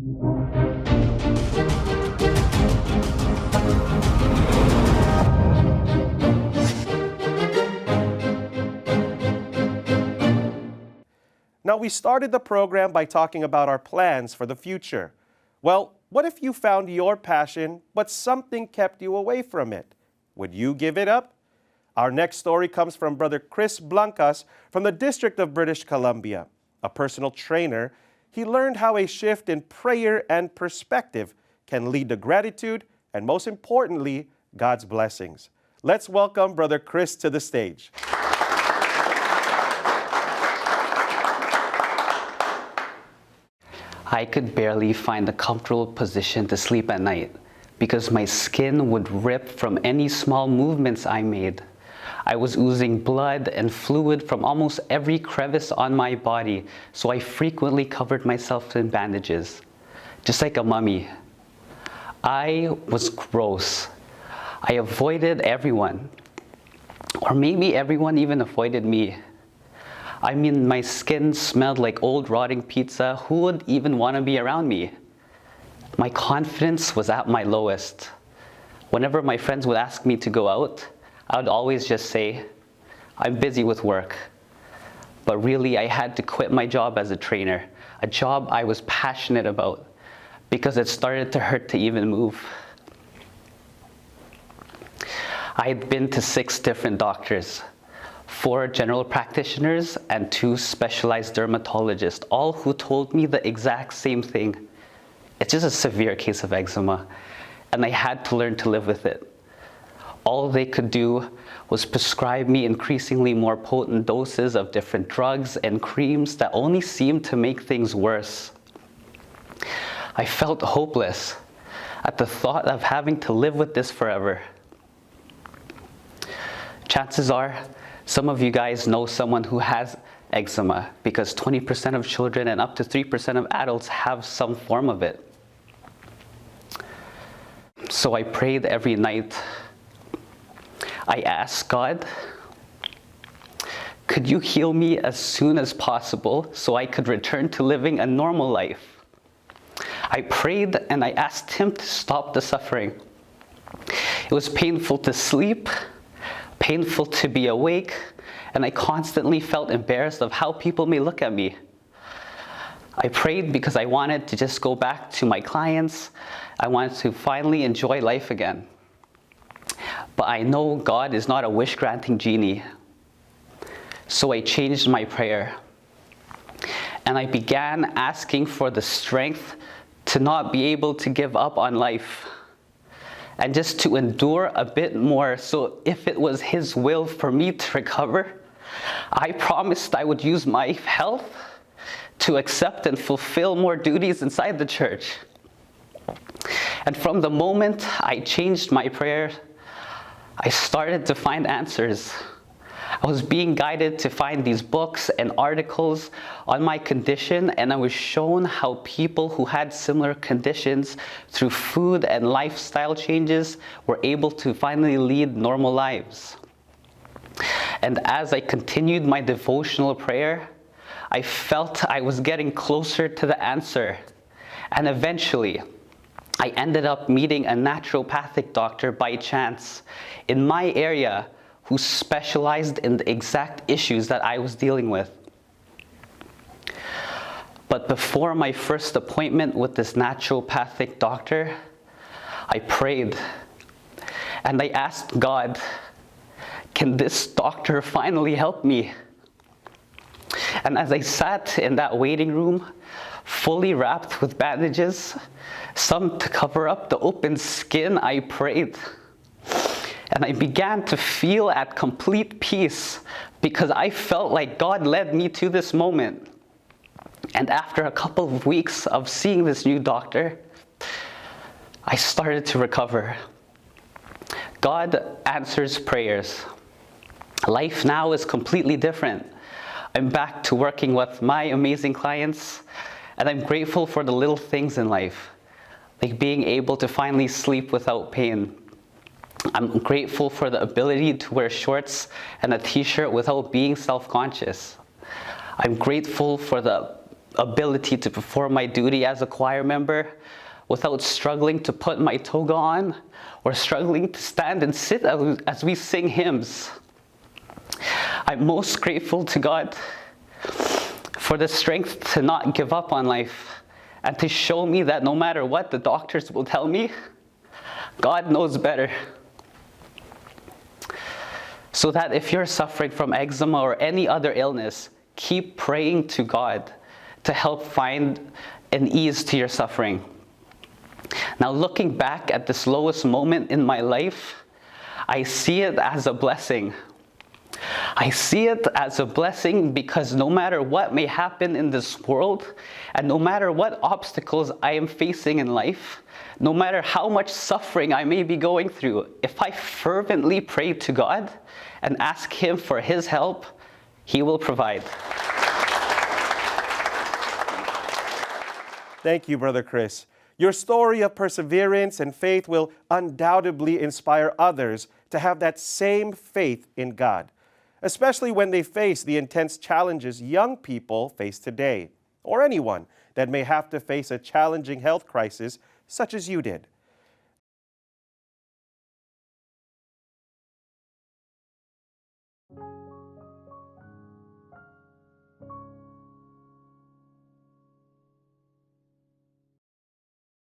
Now, we started the program by talking about our plans for the future. Well, what if you found your passion, but something kept you away from it? Would you give it up? Our next story comes from Brother Chris Blancas from the District of British Columbia. A personal trainer, he learned how a shift in prayer and perspective can lead to gratitude and, most importantly, God's blessings. Let's welcome Brother Chris to the stage. I could barely find a comfortable position to sleep at night because my skin would rip from any small movements I made. I was oozing blood and fluid from almost every crevice on my body, so I frequently covered myself in bandages, just like a mummy. I was gross. I avoided everyone, or maybe everyone even avoided me. I mean, my skin smelled like old rotting pizza. Who would even want to be around me? My confidence was at my lowest. Whenever my friends would ask me to go out, I would always just say, I'm busy with work. But really, I had to quit my job as a trainer, a job I was passionate about, because it started to hurt to even move. I had been to 6 different doctors, 4 general practitioners, and 2 specialized dermatologists, all who told me the exact same thing. It's just a severe case of eczema, and I had to learn to live with it. All they could do was prescribe me increasingly more potent doses of different drugs and creams that only seemed to make things worse. I felt hopeless at the thought of having to live with this forever. Chances are, some of you guys know someone who has eczema because 20% of children and up to 3% of adults have some form of it. So I prayed every night. I asked God, could you heal me as soon as possible so I could return to living a normal life? I prayed and I asked Him to stop the suffering. It was painful to sleep, painful to be awake, and I constantly felt embarrassed of how people may look at me. I prayed because I wanted to just go back to my clients. I wanted to finally enjoy life again. But I know God is not a wish-granting genie. So I changed my prayer. And I began asking for the strength to not be able to give up on life, and just to endure a bit more, so if it was His will for me to recover, I promised I would use my health to accept and fulfill more duties inside the church. And from the moment I changed my prayer, I started to find answers. I was being guided to find these books and articles on my condition, and I was shown how people who had similar conditions through food and lifestyle changes were able to finally lead normal lives. And as I continued my devotional prayer, I felt I was getting closer to the answer. And eventually, I ended up meeting a naturopathic doctor by chance in my area who specialized in the exact issues that I was dealing with. But before my first appointment with this naturopathic doctor, I prayed and I asked God, can this doctor finally help me? And as I sat in that waiting room, fully wrapped with bandages, some to cover up the open skin, I prayed. And I began to feel at complete peace because I felt like God led me to this moment. And after a couple of weeks of seeing this new doctor, I started to recover. God answers prayers. Life now is completely different. I'm back to working with my amazing clients, and I'm grateful for the little things in life, like being able to finally sleep without pain. I'm grateful for the ability to wear shorts and a t-shirt without being self-conscious. I'm grateful for the ability to perform my duty as a choir member without struggling to put my toga on or struggling to stand and sit as we sing hymns. I'm most grateful to God for the strength to not give up on life and to show me that no matter what the doctors will tell me, God knows better. So that if you're suffering from eczema or any other illness, keep praying to God to help find an ease to your suffering. Now, looking back at this lowest moment in my life, I see it as a blessing. I see it as a blessing because no matter what may happen in this world, and no matter what obstacles I am facing in life, no matter how much suffering I may be going through, if I fervently pray to God and ask Him for His help, He will provide. Thank you, Brother Chris. Your story of perseverance and faith will undoubtedly inspire others to have that same faith in God, especially when they face the intense challenges young people face today, or anyone that may have to face a challenging health crisis such as you did.